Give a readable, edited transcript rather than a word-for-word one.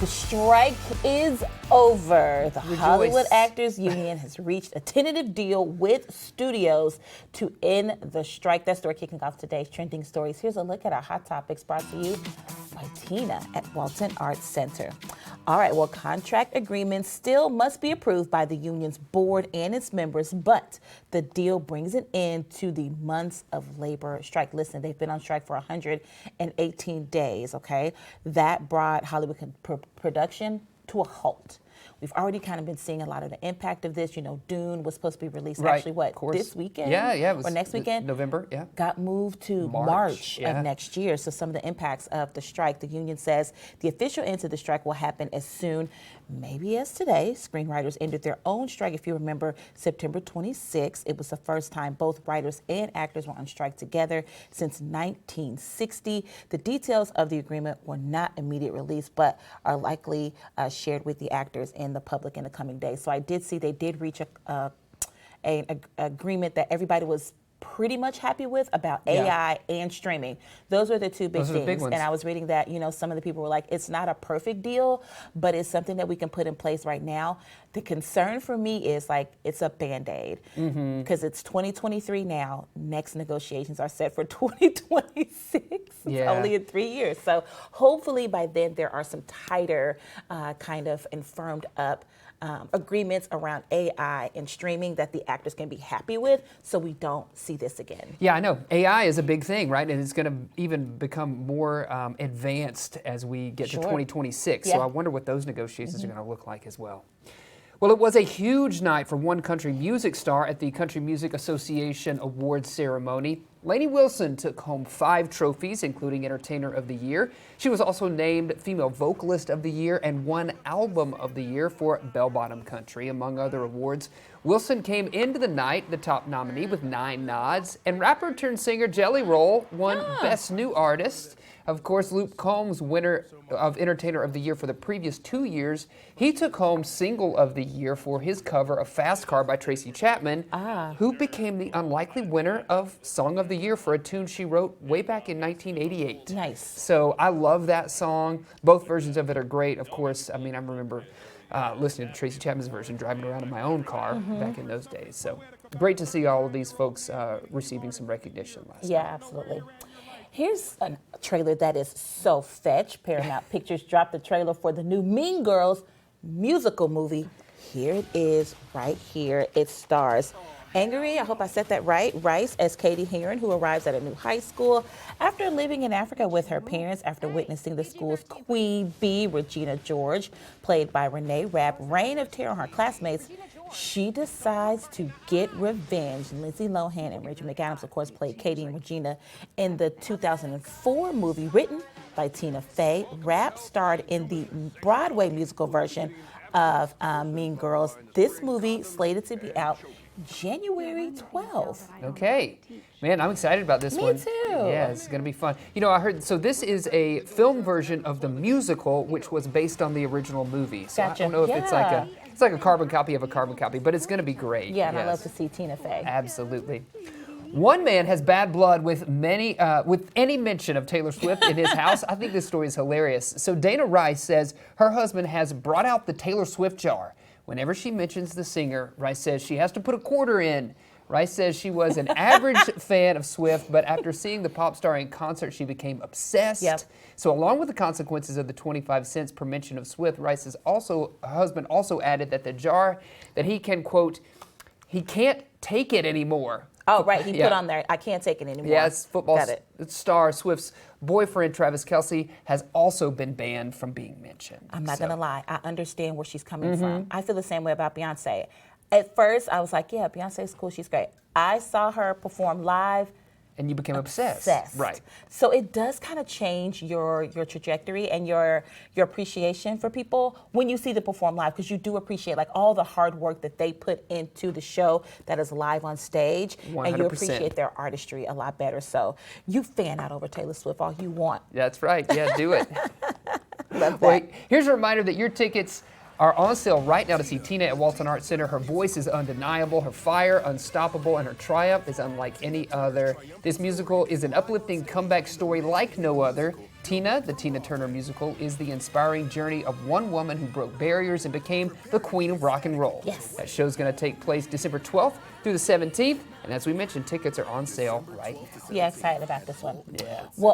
The strike is over. The Rejoice. Hollywood Actors Union has reached a tentative deal with studios to end the strike. That story kicking off today's trending stories. Here's a look at our hot topics brought to you by Tina at Walton Arts Center. All right, well, contract agreements still must be approved by the union's board and its members, but the deal brings an end to the months of labor strike. Listen, they've been on strike for 118 days, okay? That brought Hollywood production to a halt. We've already kind of been seeing a lot of the impact of this. You know, Dune was supposed to be released actually, what, this weekend? Yeah, it was or next weekend? November, yeah. Got moved to March yeah. of next year. So some of the impacts of the strike, the union says the official end to the strike will happen as soon, maybe as today. Screenwriters ended their own strike. If you remember, September 26th, it was the first time both writers and actors were on strike together since 1960. The details of the agreement were not immediately released, but are likely shared with the actors and the public in the coming days. So I did see they did reach an agreement that everybody was pretty much happy with about AI and streaming. Those are the two big things. Big ones. And I was reading that, you know, some of the people were like, it's not a perfect deal, but it's something that we can put in place right now. The concern for me is like, it's a Band-Aid because it's 2023 now. Next negotiations are set for 2026. It's only in 3 years. So hopefully by then there are some tighter kind of and firmed up agreements around AI and streaming that the actors can be happy with, so we don't see this again. Yeah, I know. AI is a big thing, right? And it's going to even become more advanced as we get to 2026. Yeah. So I wonder what those negotiations are going to look like as well. Well, it was a huge night for one country music star at the Country Music Association Awards ceremony. Lainey Wilson took home 5 trophies, including Entertainer of the Year. She was also named Female Vocalist of the Year and won Album of the Year for Bell Bottom Country, among other awards. Wilson came into the night the top nominee with 9 nods, and rapper turned singer Jelly Roll won Best New Artist. Of course, Luke Combs, winner of Entertainer of the Year for the previous 2 years, he took home Single of the Year for his cover of Fast Car by Tracy Chapman, who became the unlikely winner of Song of the Year for a tune she wrote way back in 1988. Nice. So I love that song. Both versions of it are great. Of course, I mean, I remember listening to Tracy Chapman's version driving around in my own car back in those days. So great to see all of these folks receiving some recognition last night. Yeah, absolutely. Here's a trailer that is so fetch. Paramount Pictures dropped the trailer for the new Mean Girls musical movie. Here it is right here. It stars Angry, I hope I said that right, Rice as Katie Heron, who arrives at a new high school after living in Africa with her parents after witnessing the school's queen bee, Regina George, played by Renee Rapp, reign of terror on her classmates. She decides to get revenge. Lindsay Lohan and Rachel McAdams, of course, played Katie and Regina in the 2004 movie written by Tina Fey. Rapp starred in the Broadway musical version of Mean Girls. This movie slated to be out January 12th. Okay. Man, I'm excited about this one. Me too. Yeah, it's going to be fun. You know, I heard, so this is a film version of the musical, which was based on the original movie. So Gotcha. I don't know if it's like a carbon copy of a carbon copy, but it's going to be great. Yeah, and I love to see Tina Fey. Absolutely. One man has bad blood with any mention of Taylor Swift in his house. I think this story is hilarious. So Dana Rice says her husband has brought out the Taylor Swift jar. Whenever she mentions the singer, Rice says she has to put a quarter in. Rice says she was an average fan of Swift, but after seeing the pop star in concert, she became obsessed. Yep. So along with the consequences of the 25 cents per mention of Swift, Rice's husband also added that the jar, that he can, quote, he can't take it anymore. Oh, right. He put on there, I can't take it anymore. Yes, football Got it. star Swift's boyfriend, Travis Kelce, has also been banned from being mentioned. I'm not going to lie. I understand where she's coming from. I feel the same way about Beyonce. At first, I was like, yeah, Beyonce's cool. She's great. I saw her perform live. And you became obsessed. Right. So it does kind of change your trajectory and your appreciation for people when you see them perform live, because you do appreciate like all the hard work that they put into the show that is live on stage. 100%. And you appreciate their artistry a lot better. So you fan out over Taylor Swift all you want. That's right. Yeah, do it. Love that. Well, here's a reminder that your tickets are on sale right now to see Tina at Walton Arts Center. Her voice is undeniable, her fire unstoppable, and her triumph is unlike any other. This musical is an uplifting comeback story like no other. Tina, the Tina Turner musical, is the inspiring journey of one woman who broke barriers and became the queen of rock and roll. Yes. That show's going to take place December 12th through the 17th, and as we mentioned, tickets are on sale right now. Yeah, excited about this one. Yeah. Well,